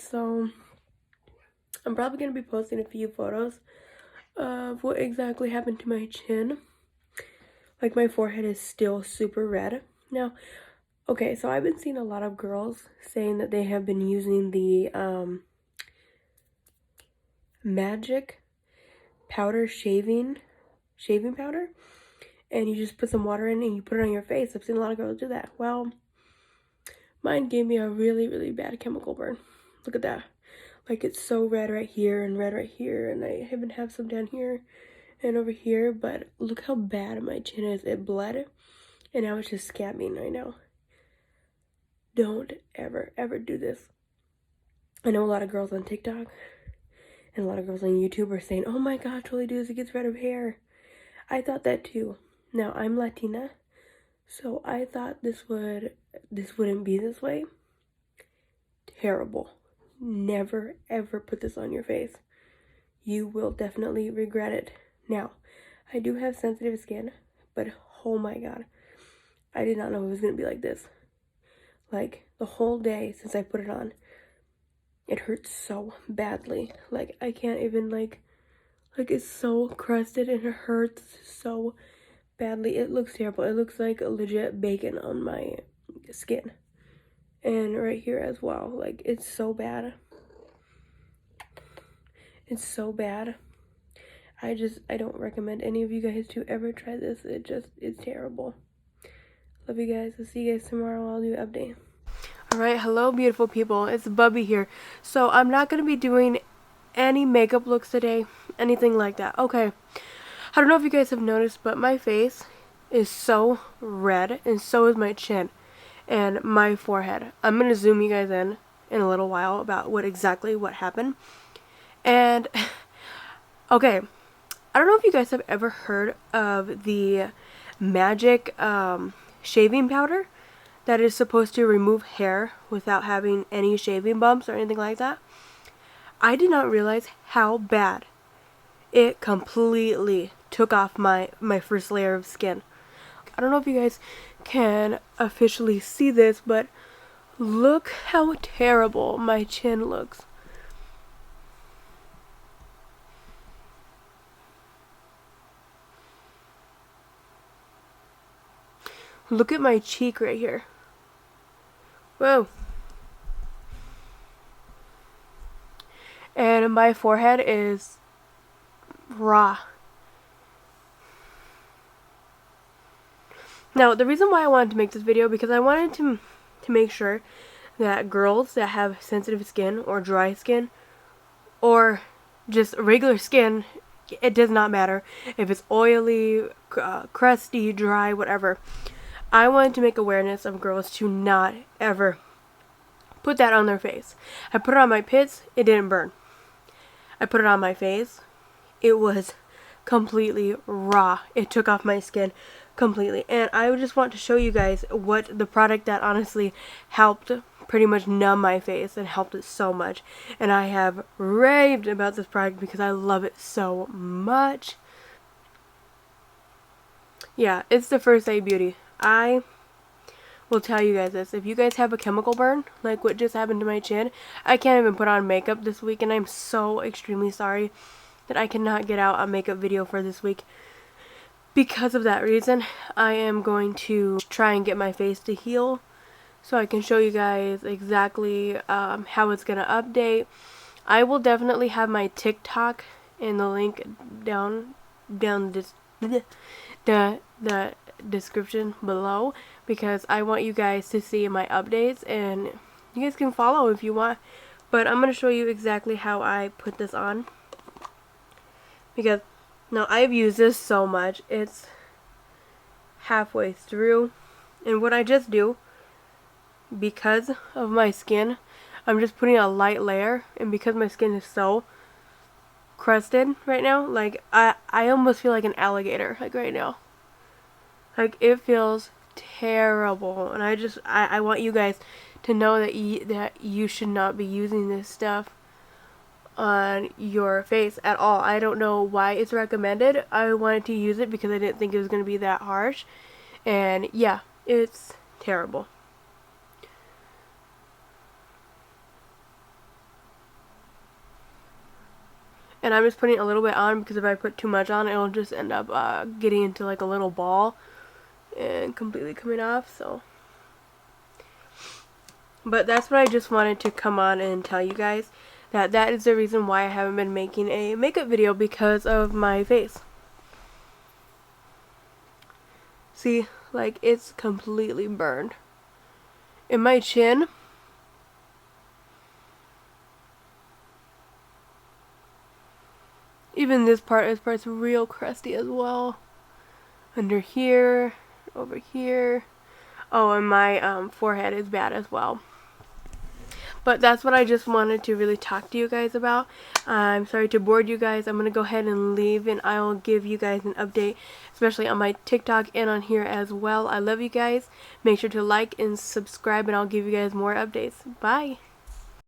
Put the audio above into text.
so I'm probably going to be posting a few photos of what exactly happened to my chin. Like, my forehead is still super red. Now, okay, so I've been seeing a lot of girls saying that they have been using the Magic powder shaving powder, and you just put some water in and you put it on your face. I've seen a lot of girls do that. Well, mine gave me a really, really bad chemical burn. Look at that. Like, it's so red right here and red right here, and I even have some down here and over here, but look how bad my chin is. It bled, and now it's just scabbing right now. Don't ever, ever do this. I know a lot of girls on TikTok and a lot of girls on YouTube are saying, oh my gosh, all they do is it gets rid of hair. I thought that too. Now, I'm Latina, so I thought this wouldn't be this way. Terrible. Never, ever put this on your face. You will definitely regret it. Now, I do have sensitive skin, but oh my god, I did not know it was going to be like this. Like, the whole day since I put it on, it hurts so badly. Like, I can't even, like it's so crusted and it hurts so badly. It looks terrible. It looks like a legit bacon on my skin. And right here as well. Like, it's so bad. It's so bad. I don't recommend any of you guys to ever try this. It's terrible. Love you guys. I'll see you guys tomorrow. I'll do an update. Alright, hello beautiful people. It's Bubby here. So I'm not going to be doing any makeup looks today. Anything like that. Okay. I don't know if you guys have noticed, but my face is so red, and so is my chin and my forehead. I'm going to zoom you guys in a little while about what happened. And, okay, I don't know if you guys have ever heard of the Magic shaving powder that is supposed to remove hair without having any shaving bumps or anything like that. I did not realize how bad it completely took off my first layer of skin. I don't know if you guys can officially see this, but look how terrible my chin looks. Look at my cheek right here. Whoa. And my forehead is raw. Now, the reason why I wanted to make this video, because I wanted to make sure that girls that have sensitive skin or dry skin or just regular skin, it does not matter if it's oily, crusty, dry, whatever. I wanted to make awareness of girls to not ever put that on their face. I put it on my pits, it didn't burn. I put it on my face, it was completely raw. It took off my skin completely. And I just want to show you guys what the product that honestly helped pretty much numb my face and helped it so much. And I have raved about this product because I love it so much. Yeah, it's the First Aid Beauty. I will tell you guys this. If you guys have a chemical burn, like what just happened to my chin, I can't even put on makeup this week, and I'm so extremely sorry that I cannot get out a makeup video for this week. Because of that reason, I am going to try and get my face to heal so I can show you guys exactly how it's going to update. I will definitely have my TikTok in the link down the description below, because I want you guys to see my updates, and you guys can follow if you want. But I'm going to show you exactly how I put this on, because now I've used this so much. It's halfway through, and what I just do, because of my skin, I'm just putting a light layer, and because my skin is so crusted right now, like I almost feel like an alligator, like right now. Like, it feels terrible, and I want you guys to know that you should not be using this stuff on your face at all. I don't know why it's recommended. I wanted to use it because I didn't think it was going to be that harsh, and yeah, it's terrible. And I'm just putting a little bit on because if I put too much on, it'll just end up getting into like a little ball and completely coming off. So, but that's what I just wanted to come on and tell you guys, that is the reason why I haven't been making a makeup video, because of my face. See, like, it's completely burned. In my chin, even this part's real crusty as well. Under here, over here. Oh, and my forehead is bad as well. But that's what I just wanted to really talk to you guys about. I'm sorry to bore you guys. I'm going to go ahead and leave, and I'll give you guys an update, especially on my TikTok and on here as well. I love you guys. Make sure to like and subscribe, and I'll give you guys more updates. Bye.